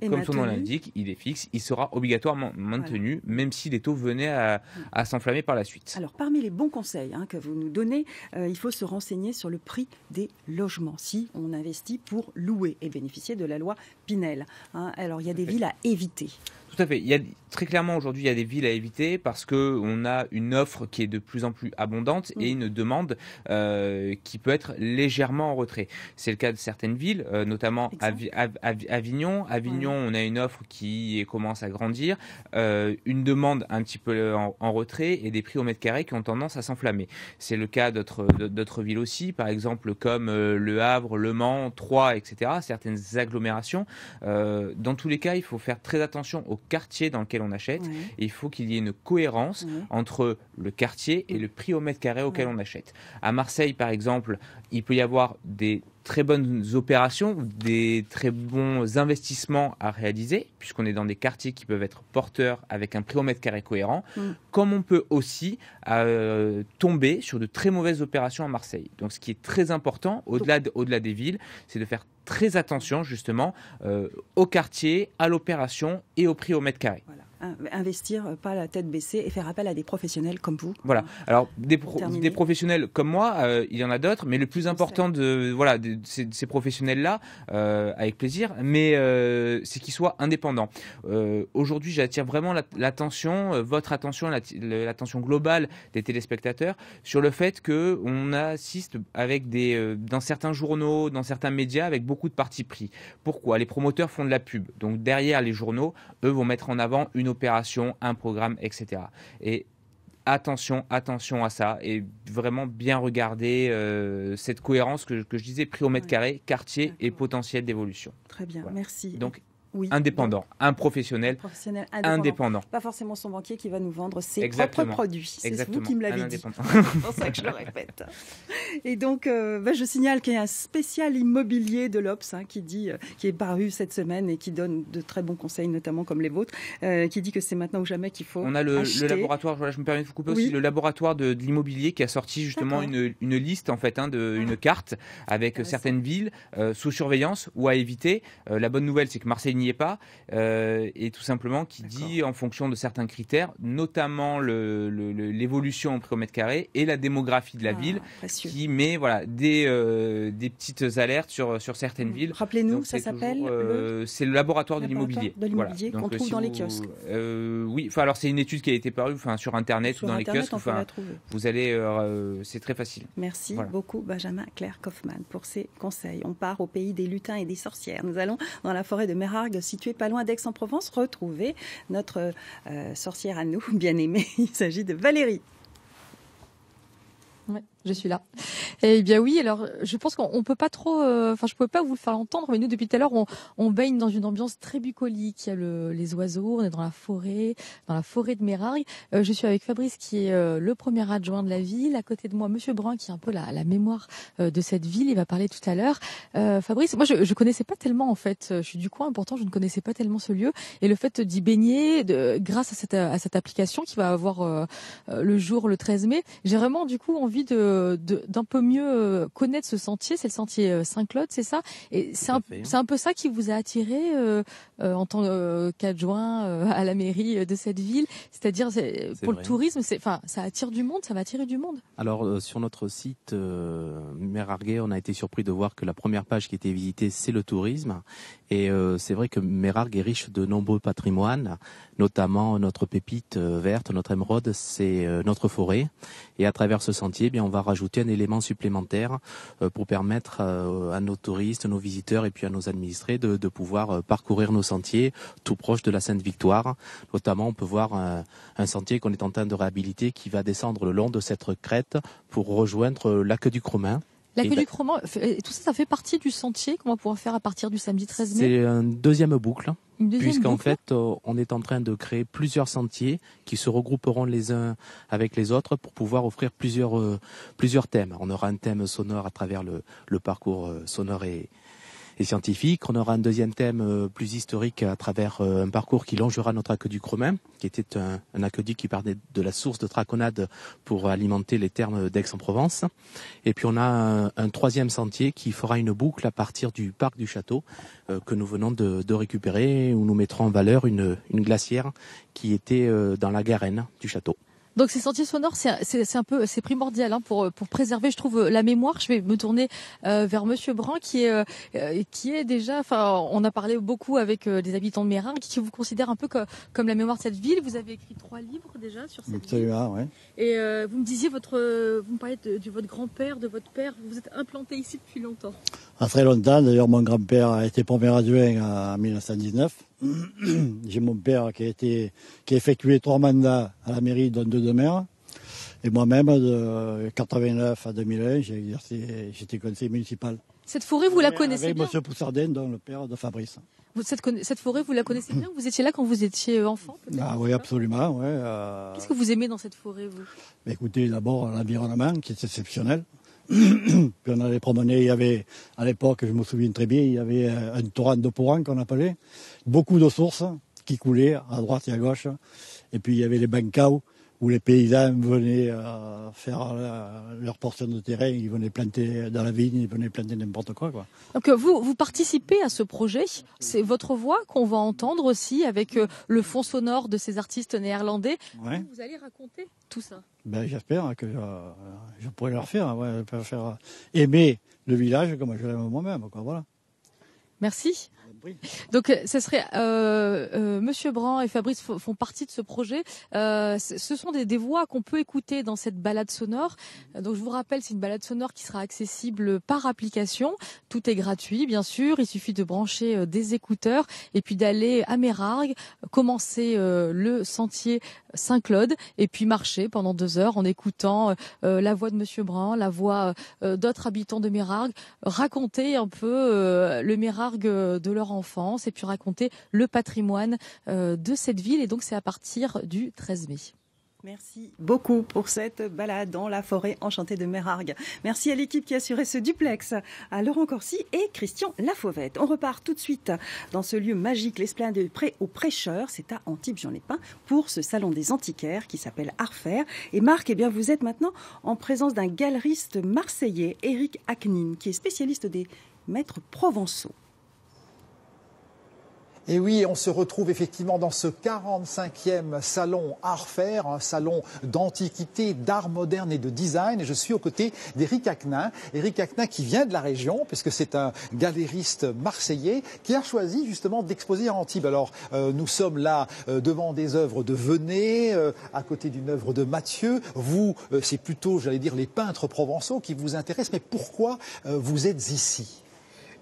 comme son nom l'indique, il est fixe, il sera obligatoirement maintenu, même si les taux venaient à s'enflammer par la suite. Alors, parmi les bons conseils que vous nous donnez, il faut se renseigner sur le prix des logements, si on investit pour louer et bénéficier de la loi Pinel. Alors, il y a des villes à éviter. Tout à fait. Très clairement, aujourd'hui, il y a des villes à éviter parce qu'on a une offre qui est de plus en plus abondante et une demande qui peut être légèrement en retrait. C'est le cas de certaines villes, notamment Avignon. Avignon, on a une offre qui commence à grandir, une demande un petit peu en retrait et des prix au mètre carré qui ont tendance à s'enflammer. C'est le cas d'autres villes aussi, par exemple comme Le Havre, Le Mans, Troyes, etc., certaines agglomérations. Dans tous les cas, il faut faire très attention au quartier dans lequel on achète. Et il faut qu'il y ait une cohérence entre le quartier et le prix au mètre carré auquel on achète. À Marseille, par exemple, il peut y avoir des très bonnes opérations, des très bons investissements à réaliser, puisqu'on est dans des quartiers qui peuvent être porteurs avec un prix au mètre carré cohérent, comme on peut aussi tomber sur de très mauvaises opérations à Marseille. Donc ce qui est très important, au-delà des villes, c'est de faire très attention justement au quartier, à l'opération et au prix au mètre carré. Voilà. Investir pas la tête baissée et faire appel à des professionnels comme vous. Voilà. Alors des professionnels comme moi, il y en a d'autres, mais le plus important de ces professionnels-là, avec plaisir, mais c'est qu'ils soient indépendants. Aujourd'hui, j'attire vraiment l'attention, votre attention, l'attention globale des téléspectateurs sur le fait que on assiste avec dans certains journaux, dans certains médias, avec beaucoup de partis pris. Pourquoi ? Les promoteurs font de la pub, donc derrière les journaux, eux vont mettre en avant une opération, un programme, etc. Et attention à ça et vraiment bien regarder cette cohérence que je disais, prix au mètre carré, quartier et potentiel d'évolution. Très bien, voilà. Merci. Donc indépendant, un professionnel indépendant. Pas forcément son banquier qui va nous vendre ses propres produits. C'est vous qui me l'avez dit. C'est pour ça que je le répète. Et donc, je signale qu'il y a un spécial immobilier de l'Obs qui est paru cette semaine et qui donne de très bons conseils, notamment comme les vôtres, qui dit que c'est maintenant ou jamais qu'il faut On a le laboratoire, je me permets de vous couper aussi, le laboratoire de l'immobilier qui a sorti justement une liste, en fait, une carte avec certaines villes sous surveillance ou à éviter. La bonne nouvelle, c'est que Marseille n'y est pas, et tout simplement qui dit, en fonction de certains critères, notamment l'évolution en prix au mètre carré et la démographie de la ville, qui met des petites alertes sur certaines villes. Rappelez-nous, donc, ça s'appelle c'est le laboratoire de l'immobilier. Qu'on trouve dans les kiosques. Oui, alors c'est une étude qui a été parue sur Internet ou dans les kiosques. Vous allez, c'est très facile. Merci beaucoup Benjamin Claire Kaufmann pour ces conseils. On part au pays des lutins et des sorcières. Nous allons dans la forêt de Mérargues, située pas loin d'Aix-en-Provence, retrouver notre sorcière à nous, bien aimée. Il s'agit de Valérie. Ouais, je suis là. Eh bien oui, alors je pense qu'on peut pas trop, je pouvais pas vous le faire entendre, mais nous depuis tout à l'heure on baigne dans une ambiance très bucolique. Il y a les oiseaux, on est dans la forêt de Mérargues. Je suis avec Fabrice qui est le premier adjoint de la ville. À côté de moi, Monsieur Brun qui est un peu la mémoire de cette ville. Il va parler tout à l'heure. Fabrice, moi je connaissais pas tellement en fait. Je suis du coin, pourtant je ne connaissais pas tellement ce lieu. Et le fait d'y baigner, grâce à cette application qui va avoir le jour le 13 mai, j'ai vraiment du coup envie d'un peu mieux connaître ce sentier. C'est le sentier Saint-Claude, c'est ça? Et c'est un peu ça qui vous a attiré en tant qu'adjoint à la mairie de cette ville. C'est-à-dire pour le tourisme, ça attire du monde, ça va attirer du monde. Alors sur notre site Mérargues, on a été surpris de voir que la première page qui était visitée, c'est le tourisme. Et c'est vrai que Mérargues est riche de nombreux patrimoines, notamment notre pépite verte, notre émeraude, c'est notre forêt. Et à travers ce sentier, on va rajouter un élément supplémentaire pour permettre à nos touristes, nos visiteurs et puis à nos administrés de pouvoir parcourir nos sentiers tout proche de la Sainte-Victoire. Notamment, on peut voir un sentier qu'on est en train de réhabiliter qui va descendre le long de cette crête pour rejoindre l'Aqueduc du Cromin. L'Aqueduc du Cromin, tout ça fait partie du sentier qu'on va pouvoir faire à partir du samedi 13 mai. C'est une deuxième boucle. Puisqu'en fait, on est en train de créer plusieurs sentiers qui se regrouperont les uns avec les autres pour pouvoir offrir plusieurs thèmes. On aura un thème sonore à travers le parcours sonore et scientifique. On aura un deuxième thème plus historique à travers un parcours qui longera notre aqueduc romain, qui était un aqueduc qui partait de la source de Traconade pour alimenter les thermes d'Aix-en-Provence. Et puis on a un troisième sentier qui fera une boucle à partir du parc du château que nous venons de récupérer, où nous mettrons en valeur une glacière qui était dans la garenne du château. Donc ces sentiers sonores, c'est primordial pour préserver, je trouve, la mémoire. Je vais me tourner vers Monsieur Brun qui est déjà, on a parlé beaucoup avec des habitants de Mérargues qui vous considèrent un peu comme la mémoire de cette ville. Vous avez écrit 3 livres déjà sur cette ville. Ouais. Et vous me disiez vous me parlez de votre grand-père, de votre père. Vous êtes implanté ici depuis longtemps. Très longtemps. D'ailleurs, mon grand-père a été premier adjoint en 1919. J'ai mon père qui a effectué 3 mandats à la mairie, dont 2 de maire. Et moi-même, de 89 à 2001, j'étais conseiller municipal. Cette forêt, vous la connaissez bien? Avec M. Poussardin, dont le père de Fabrice. Cette forêt, vous la connaissez bien? Vous étiez là quand vous étiez enfant? Oui, absolument. Ouais, Qu'est-ce que vous aimez dans cette forêt, vous? Écoutez, d'abord, l'environnement, qui est exceptionnel. Puis on allait promener, il y avait, à l'époque, je me souviens très bien, il y avait un torrent de Pouran qu'on appelait, beaucoup de sources qui coulaient à droite et à gauche, et puis il y avait les bancaux où les paysans venaient faire leur portion de terrain, ils venaient planter dans la vigne, ils venaient planter n'importe quoi. Donc vous participez à ce projet, c'est votre voix qu'on va entendre aussi avec le fond sonore de ces artistes néerlandais. Ouais. Vous allez raconter tout ça. J'espère que je pourrai leur faire aimer le village comme je l'aime moi-même. Voilà. Merci. Donc, ce serait Monsieur Brun et Fabrice font partie de ce projet. Ce sont des voix qu'on peut écouter dans cette balade sonore. Donc, je vous rappelle, c'est une balade sonore qui sera accessible par application. Tout est gratuit, bien sûr. Il suffit de brancher des écouteurs et puis d'aller à Mérargues, commencer le sentier Saint-Claude et puis marcher pendant 2 heures en écoutant la voix de Monsieur Brun, la voix d'autres habitants de Meyrargues, raconter un peu le Meyrargues de leur enfance et puis raconter le patrimoine de cette ville. Et donc c'est à partir du 13 mai. Merci beaucoup pour cette balade dans la forêt enchantée de Meyrargues. Merci à l'équipe qui a assuré ce duplex, à Laurent Corsi et Christian Lafauvette. On repart tout de suite dans ce lieu magique, l'Esplanade des Prés aux Prêcheurs. C'est à Antibes-Juan-les-Pins pour ce salon des antiquaires qui s'appelle Arfer. Et Marc, eh bien, vous êtes maintenant en présence d'un galeriste marseillais, Éric Aknin, qui est spécialiste des maîtres provençaux. Et oui, on se retrouve effectivement dans ce 45e salon Arfer, un salon d'antiquité, d'art moderne et de design. Et je suis aux côtés d'Éric Aknin. Éric Aknin qui vient de la région, puisque c'est un galériste marseillais qui a choisi justement d'exposer à Antibes. Alors, nous sommes là devant des œuvres de Venet, à côté d'une œuvre de Mathieu. Vous, c'est plutôt, j'allais dire, les peintres provençaux qui vous intéressent. Mais pourquoi vous êtes ici ?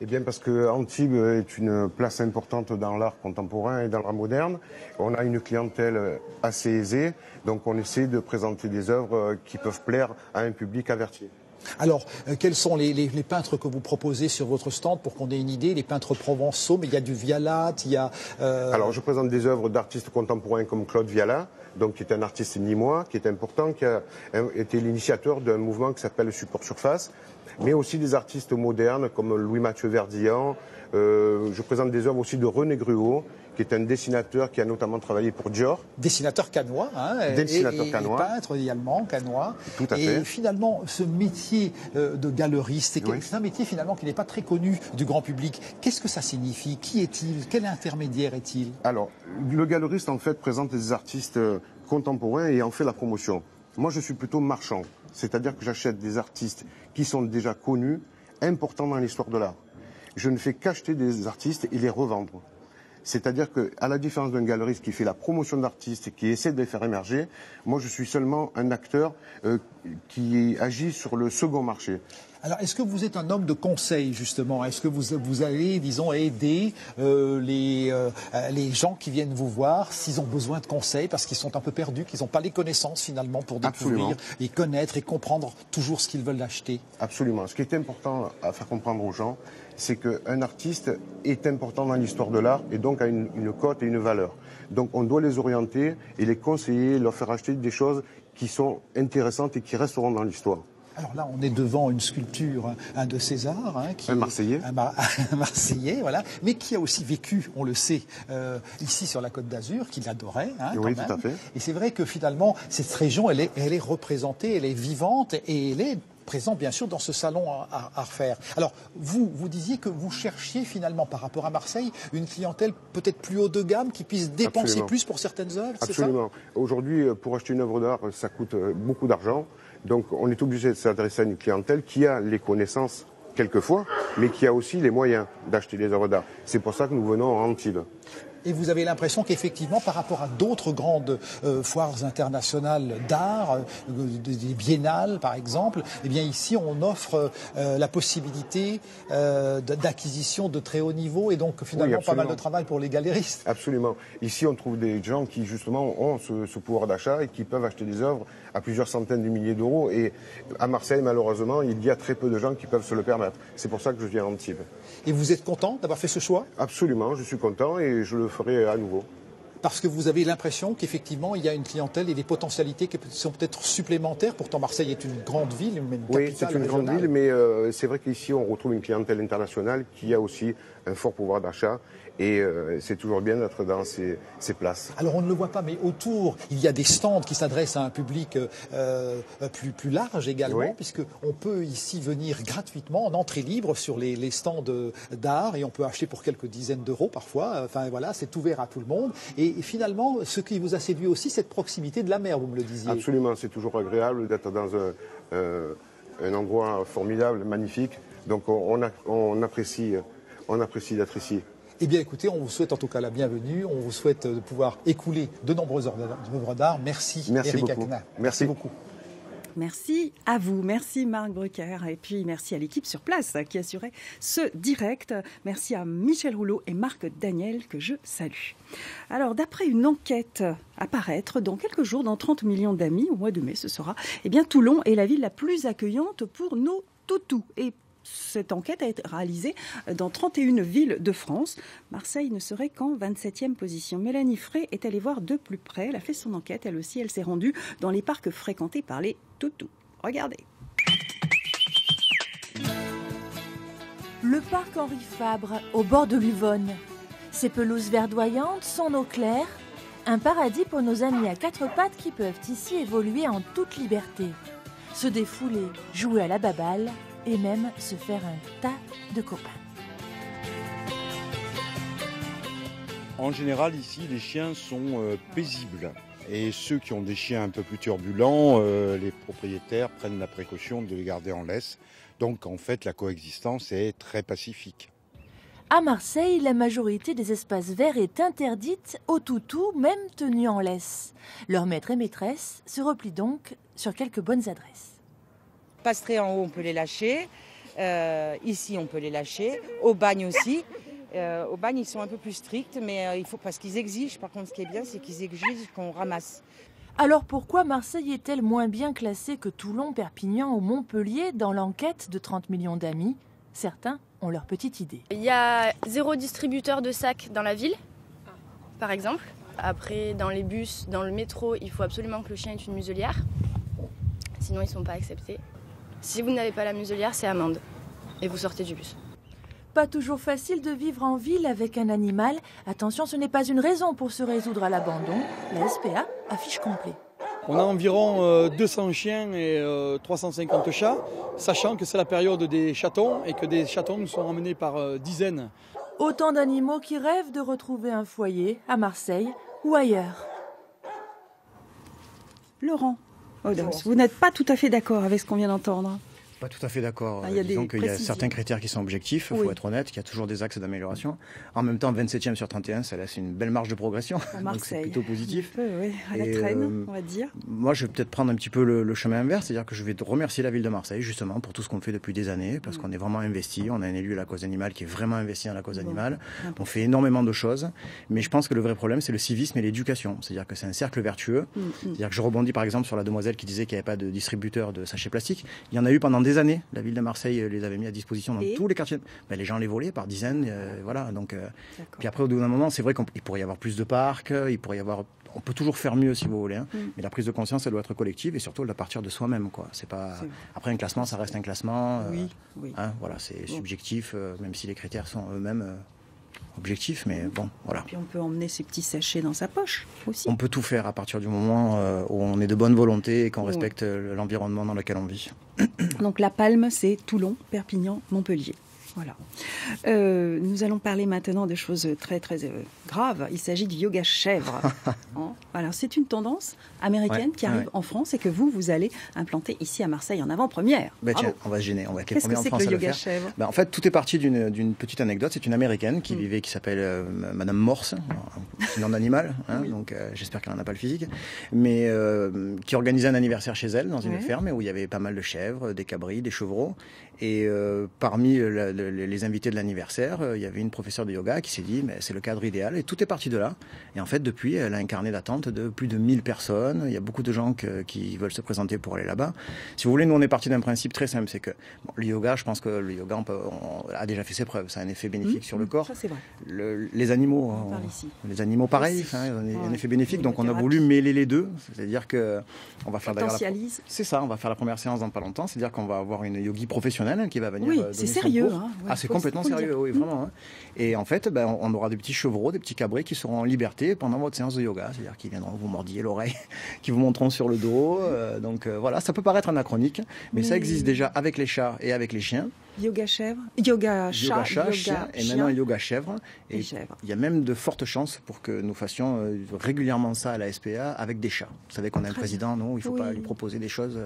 Eh bien parce que Antibes est une place importante dans l'art contemporain et dans l'art moderne. On a une clientèle assez aisée, donc on essaie de présenter des œuvres qui peuvent plaire à un public averti. Alors, quels sont les peintres que vous proposez sur votre stand pour qu'on ait une idée? Les peintres provençaux, mais il y a du Vialat, il y a... Alors, je présente des œuvres d'artistes contemporains comme Claude Vialat, donc qui est un artiste nîmois, qui est important, qui a été l'initiateur d'un mouvement qui s'appelle Support Surface, mais aussi des artistes modernes comme Louis-Mathieu Verdillan. Je présente des œuvres aussi de René Gruau, qui est un dessinateur qui a notamment travaillé pour Dior. Dessinateur cannois, hein, dessinateur cannois. Et peintre également, cannois. Tout à fait. Et finalement, ce métier de galeriste, c'est un métier finalement qui n'est pas très connu du grand public. Qu'est-ce que ça signifie? Qui est-il? Quel intermédiaire est-il? Alors, le galeriste en fait présente des artistes contemporains et en fait la promotion. Moi, je suis plutôt marchand, c'est-à-dire que j'achète des artistes qui sont déjà connus, importants dans l'histoire de l'art. Je ne fais qu'acheter des artistes et les revendre. C'est-à-dire qu'à la différence d'un galeriste qui fait la promotion d'artistes et qui essaie de les faire émerger, moi je suis seulement un acteur qui agit sur le second marché. Alors, est-ce que vous êtes un homme de conseil, justement? Est-ce que vous allez, disons, aider les gens qui viennent vous voir s'ils ont besoin de conseils parce qu'ils sont un peu perdus, qu'ils n'ont pas les connaissances, finalement, pour découvrir et connaître et comprendre toujours ce qu'ils veulent acheter? Absolument. Ce qui est important à faire comprendre aux gens, c'est qu'un artiste est important dans l'histoire de l'art et donc a une cote et une valeur. Donc, on doit les orienter et les conseiller, leur faire acheter des choses qui sont intéressantes et qui resteront dans l'histoire. Alors là, on est devant une sculpture, un de César, un Marseillais, un Marseillais, voilà, mais qui a aussi vécu, on le sait, ici sur la Côte d'Azur, qu'il adorait. Oui, tout à fait. Et c'est vrai que finalement, cette région, elle est représentée, elle est vivante et elle est présente bien sûr dans ce salon à Arfer. Alors, vous disiez que vous cherchiez finalement par rapport à Marseille une clientèle peut-être plus haut de gamme qui puisse dépenser plus pour certaines œuvres, c'est ça? Absolument. Aujourd'hui, pour acheter une œuvre d'art, ça coûte beaucoup d'argent. Donc on est obligé de s'adresser à une clientèle qui a les connaissances quelquefois, mais qui a aussi les moyens d'acheter des œuvres d'art. C'est pour ça que nous venons à Antibes. Et vous avez l'impression qu'effectivement, par rapport à d'autres grandes foires internationales d'art, des biennales par exemple, eh bien ici on offre la possibilité d'acquisition de très haut niveau et donc finalement pas mal de travail pour les galéristes. Absolument. Ici on trouve des gens qui justement ont ce pouvoir d'achat et qui peuvent acheter des œuvres à plusieurs centaines de milliers d'euros. Et à Marseille, malheureusement, il y a très peu de gens qui peuvent se le permettre. C'est pour ça que je viens à Antibes. Et vous êtes content d'avoir fait ce choix? Absolument, je suis content et je le ferai à nouveau. Parce que vous avez l'impression qu'effectivement, il y a une clientèle et des potentialités qui sont peut-être supplémentaires. Pourtant, Marseille est une grande ville, une capitale Oui, c'est une grande ville, mais c'est vrai qu'ici, on retrouve une clientèle internationale qui a aussi un fort pouvoir d'achat. Et c'est toujours bien d'être dans ces places. Alors on ne le voit pas, mais autour, il y a des stands qui s'adressent à un public plus large également, puisqu'on peut ici venir gratuitement en entrée libre sur les stands d'art et on peut acheter pour quelques dizaines d'euros parfois. Enfin voilà, c'est ouvert à tout le monde. Et finalement, ce qui vous a séduit aussi, cette proximité de la mer, vous me le disiez. Absolument, c'est toujours agréable d'être dans un endroit formidable, magnifique. Donc on apprécie d'être ici. Eh bien écoutez, on vous souhaite en tout cas la bienvenue, on vous souhaite de pouvoir écouler de nombreuses œuvres d'art. Merci Éric Aknin. Merci beaucoup. Merci à vous, merci Marc Brucker et puis merci à l'équipe sur place qui assurait ce direct. Merci à Michel Rouleau et Marc Daniel que je salue. Alors d'après une enquête à paraître dans quelques jours, dans 30 millions d'amis, au mois de mai ce sera, eh bien Toulon est la ville la plus accueillante pour nos toutous. Et cette enquête a été réalisée dans 31 villes de France. Marseille ne serait qu'en 27e position. Mélanie Frey est allée voir de plus près. Elle a fait son enquête. Elle aussi, elle s'est rendue dans les parcs fréquentés par les toutous. Regardez. Le parc Henri Fabre, au bord de l'Uvonne. Ses pelouses verdoyantes, son eau claire. Un paradis pour nos amis à quatre pattes qui peuvent ici évoluer en toute liberté. Se défouler, jouer à la baballe et même se faire un tas de copains. En général, ici, les chiens sont paisibles. Et ceux qui ont des chiens un peu plus turbulents, les propriétaires prennent la précaution de les garder en laisse. Donc, en fait, la coexistence est très pacifique. À Marseille, la majorité des espaces verts est interdite aux toutous, même tenus en laisse. Leurs maîtres et maîtresses se replient donc sur quelques bonnes adresses. Pastrés en haut, on peut les lâcher. Ici, on peut les lâcher. Au bagne aussi. Au bagne, ils sont un peu plus stricts, mais il faut parce qu'ils exigent. Par contre, ce qui est bien, c'est qu'ils exigent qu'on ramasse. Alors pourquoi Marseille est-elle moins bien classée que Toulon, Perpignan ou Montpellier dans l'enquête de 30 millions d'amis? Certains ont leur petite idée. Il y a 0 distributeur de sacs dans la ville, par exemple. Après, dans les bus, dans le métro, il faut absolument que le chien ait une muselière. Sinon, ils ne sont pas acceptés. Si vous n'avez pas la muselière, c'est amende. Et vous sortez du bus. Pas toujours facile de vivre en ville avec un animal. Attention, ce n'est pas une raison pour se résoudre à l'abandon. La SPA affiche complet. On a environ 200 chiens et 350 chats, sachant que c'est la période des chatons et que des chatons nous sont ramenés par dizaines. Autant d'animaux qui rêvent de retrouver un foyer à Marseille ou ailleurs. Laurent Odos, vous n'êtes pas tout à fait d'accord avec ce qu'on vient d'entendre? Pas tout à fait d'accord. Disons qu'il y a certains critères qui sont objectifs, il faut être honnête, qu'il y a toujours des axes d'amélioration. En même temps, 27e sur 31, ça laisse une belle marge de progression, donc c'est plutôt positif. Oui, à la traîne, on va dire. Moi, je vais peut-être prendre un petit peu le chemin inverse, c'est-à-dire que je vais remercier la ville de Marseille, justement, pour tout ce qu'on fait depuis des années, parce qu'on est vraiment investi. On a un élu à la cause animale qui est vraiment investi dans la cause animale. On fait énormément de choses, mais je pense que le vrai problème, c'est le civisme et l'éducation. C'est-à-dire que c'est un cercle vertueux. C'est-à-dire que je rebondis, par exemple, sur la demoiselle qui disait qu'il n'y avait pas de distributeur de sachets plastiques. Il y en a eu pendant des années. La ville de Marseille les avait mis à disposition dans tous les quartiers. Ben, les gens les volaient par dizaines, voilà. Donc, puis après, au bout d'un moment, c'est vrai qu'il pourrait y avoir plus de parcs, il pourrait y avoir. On peut toujours faire mieux si vous voulez, hein. Mais la prise de conscience, elle doit être collective et surtout elle doit partir de soi-même, quoi. C'est pas. Après, un classement, ça reste un classement. Hein, voilà, c'est subjectif, même si les critères sont eux-mêmes. Objectif, mais bon, voilà. Et puis on peut emmener ses petits sachets dans sa poche aussi. On peut tout faire à partir du moment où on est de bonne volonté et qu'on respecte l'environnement dans lequel on vit. Donc la palme, c'est Toulon, Perpignan, Montpellier. Voilà. Nous allons parler maintenant de choses très très graves. Il s'agit du yoga chèvre. Alors c'est une tendance américaine qui arrive en France et que vous allez implanter ici à Marseille en avant-première. Tiens, on va se gêner. On va être les Qu'est-ce premiers que c'est en France que le à le yoga faire. chèvre En fait, tout est parti d'une petite anecdote. C'est une américaine qui vivait, qui s'appelle Madame Morse, un nom d'animal. Donc j'espère qu'elle n'en a pas le physique, mais qui organisait un anniversaire chez elle dans une ferme où il y avait pas mal de chèvres, des cabris, des chevreaux. Et parmi les invités de l'anniversaire, il y avait une professeure de yoga qui s'est dit mais c'est le cadre idéal et tout est parti de là. Et en fait depuis elle a un carnet d'attente de plus de 1000 personnes. Il y a beaucoup de gens qui veulent se présenter pour aller là-bas. Si vous voulez, nous on est parti d'un principe très simple, c'est que le yoga, je pense que le yoga on a déjà fait ses preuves. Ça a un effet bénéfique sur le corps. Ça c'est vrai. Les animaux, pareil, ils ont un effet bénéfique. Donc on a voulu mêler les deux, c'est-à-dire que on va faire c'est ça, on va faire la première séance dans pas longtemps, c'est-à-dire qu'on va avoir une yogi professionnelle qui va venir. Oui, c'est sérieux. C'est complètement sérieux, oui, vraiment. Et en fait, on aura des petits chevreaux, des petits cabrets qui seront en liberté pendant votre séance de yoga, c'est-à-dire qu'ils viendront vous mordiller l'oreille, qui vous monteront sur le dos. Donc voilà, ça peut paraître anachronique, mais ça existe déjà avec les chats et avec les chiens. Yoga chèvre, yoga chat, chien, et maintenant yoga chèvre. Et il y a même de fortes chances pour que nous fassions régulièrement ça à la SPA avec des chats. Vous savez qu'on a un président, non, il ne faut pas lui proposer des choses.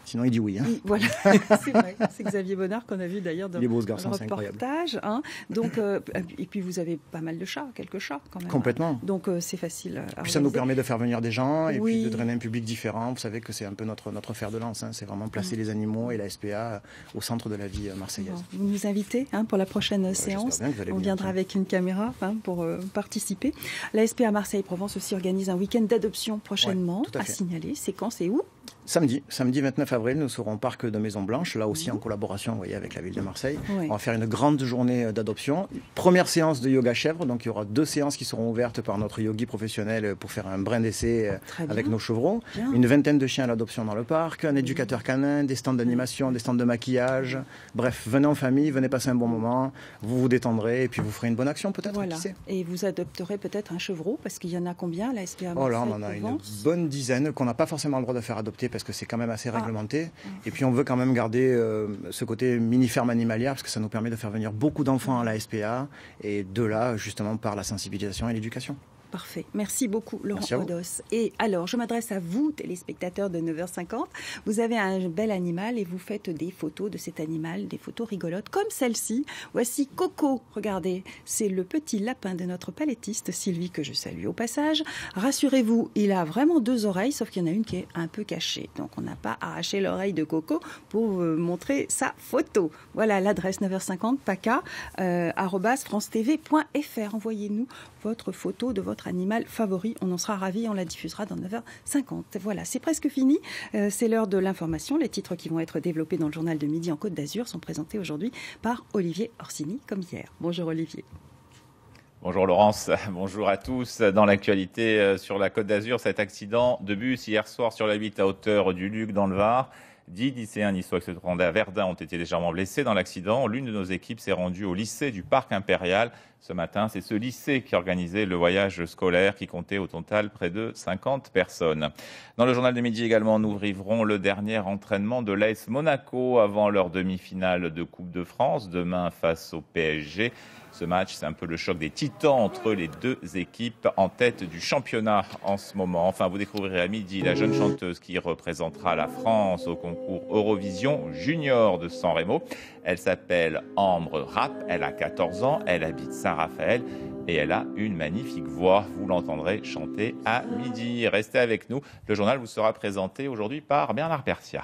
Sinon, il dit oui. Hein. Voilà, c'est vrai. C'est Xavier Bonnard qu'on a vu d'ailleurs dans le reportage. Hein. Donc, et puis vous avez pas mal de chats, quelques chats quand même. Complètement. Hein. Donc c'est facile. Puis ça nous permet de faire venir des gens et puis de drainer un public différent. Vous savez que c'est un peu notre fer de lance. Hein. C'est vraiment placer les animaux et la SPA au centre de la vie marseillaise. Vous nous invitez pour la prochaine séance. On viendra avec une caméra pour participer. La SPA Marseille-Provence aussi organise un week-end d'adoption prochainement. À signaler. C'est quand, c'est où ? Samedi 29 avril, nous serons au parc de Maison Blanche, là aussi en collaboration avec la ville de Marseille. On va faire une grande journée d'adoption. Première séance de yoga chèvre, donc il y aura 2 séances qui seront ouvertes par notre yogi professionnel pour faire un brin d'essai avec nos chevreaux. Une vingtaine de chiens à l'adoption dans le parc, un éducateur canin, des stands d'animation, des stands de maquillage. Bref, venez en famille, venez passer un bon moment, vous vous détendrez et puis vous ferez une bonne action peut-être. Voilà. Qui sait. Et vous adopterez peut-être un chevreau, parce qu'il y en a combien la SPA Marseille? Oh là, on en a une bonne dizaine qu'on n'a pas forcément le droit de faire adopter parce que c'est quand même assez réglementé. Et puis on veut quand même garder ce côté mini-ferme animalière parce que ça nous permet de faire venir beaucoup d'enfants à la SPA et de là, justement, par la sensibilisation et l'éducation. Parfait. Merci beaucoup, Laurent Odos. Et alors, je m'adresse à vous, téléspectateurs de 9h50. Vous avez un bel animal et vous faites des photos de cet animal, des photos rigolotes comme celle-ci. Voici Coco. Regardez, c'est le petit lapin de notre palettiste Sylvie, que je salue au passage. Rassurez-vous, il a vraiment 2 oreilles, sauf qu'il y en a une qui est un peu cachée. Donc, on n'a pas arraché l'oreille de Coco pour montrer sa photo. Voilà l'adresse 9h50, paca, @francetv.fr. Envoyez-nous votre photo de votre animal favori. On en sera ravis, on la diffusera dans 9h50. Voilà, c'est presque fini. C'est l'heure de l'information. Les titres qui vont être développés dans le journal de midi en Côte d'Azur sont présentés aujourd'hui par Olivier Orsini, comme hier. Bonjour Olivier. Bonjour Laurence, bonjour à tous. Dans l'actualité sur la Côte d'Azur, cet accident de bus hier soir sur la 8 à hauteur du Luc dans le Var. 10 lycéens niçois qui se rendaient à Verdun ont été légèrement blessés dans l'accident. L'une de nos équipes s'est rendue au lycée du Parc Impérial. Ce matin, c'est ce lycée qui organisait le voyage scolaire qui comptait au total près de 50 personnes. Dans le journal de midi également, nous vivrons le dernier entraînement de l'AS Monaco avant leur demi-finale de Coupe de France, demain face au PSG. Ce match, c'est un peu le choc des titans entre les 2 équipes en tête du championnat en ce moment. Enfin, vous découvrirez à midi la jeune chanteuse qui représentera la France au concours Eurovision Junior de San Remo. Elle s'appelle Ambre Rapp, elle a 14 ans, elle habite Saint-Raphaël et elle a une magnifique voix. Vous l'entendrez chanter à midi. Restez avec nous. Le journal vous sera présenté aujourd'hui par Bernard Persia.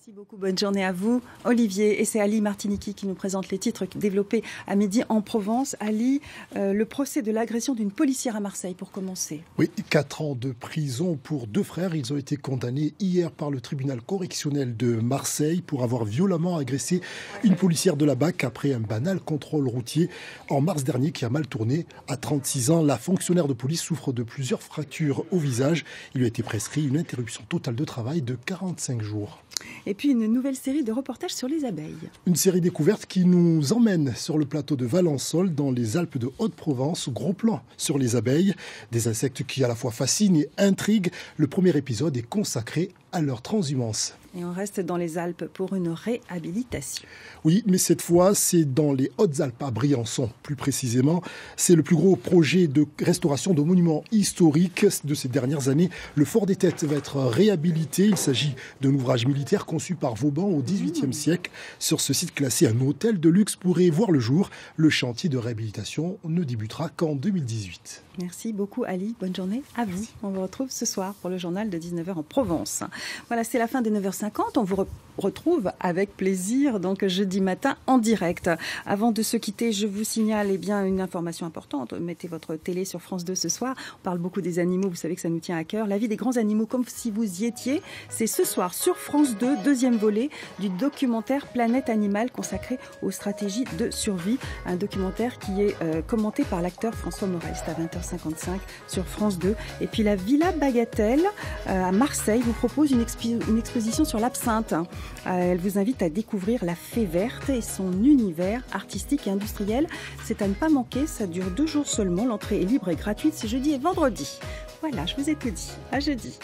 Merci beaucoup, bonne journée à vous, Olivier. Et c'est Ali Martiniki qui nous présente les titres développés à midi en Provence. Ali, le procès de l'agression d'une policière à Marseille, pour commencer. Oui, 4 ans de prison pour 2 frères. Ils ont été condamnés hier par le tribunal correctionnel de Marseille pour avoir violemment agressé une policière de la BAC après un banal contrôle routier en mars dernier qui a mal tourné. À 36 ans, la fonctionnaire de police souffre de plusieurs fractures au visage. Il lui a été prescrit une interruption totale de travail de 45 jours. Et puis une nouvelle série de reportages sur les abeilles. Une série découverte qui nous emmène sur le plateau de Valençol, dans les Alpes de Haute-Provence. Gros plan sur les abeilles, des insectes qui à la fois fascinent et intriguent. Le premier épisode est consacré à leur transhumance. Et on reste dans les Alpes pour une réhabilitation. Oui, mais cette fois, c'est dans les Hautes-Alpes, à Briançon, plus précisément. C'est le plus gros projet de restauration de monuments historiques de ces dernières années. Le Fort des Têtes va être réhabilité. Il s'agit d'un ouvrage militaire conçu par Vauban au XVIIIe siècle. Sur ce site classé, un hôtel de luxe pourrait voir le jour. Le chantier de réhabilitation ne débutera qu'en 2018. Merci beaucoup Ali, bonne journée à vous. On vous retrouve ce soir pour le journal de 19h en Provence. Voilà, c'est la fin de 9h50. On vous retrouve avec plaisir donc jeudi matin en direct. Avant de se quitter, je vous signale une information importante. Mettez votre télé sur France 2 ce soir. On parle beaucoup des animaux, vous savez que ça nous tient à cœur. La vie des grands animaux comme si vous y étiez. C'est ce soir sur France 2, 2e volet du documentaire Planète Animale consacré aux stratégies de survie. Un documentaire qui est commenté par l'acteur François Morel. C'est à 20h55 sur France 2. Et puis la Villa Bagatelle à Marseille vous propose une exposition sur l'absinthe. Elle vous invite à découvrir la fée verte et son univers artistique et industriel. C'est à ne pas manquer, ça dure 2 jours seulement. L'entrée est libre et gratuite, c'est jeudi et vendredi. Voilà, je vous ai tout dit. À jeudi.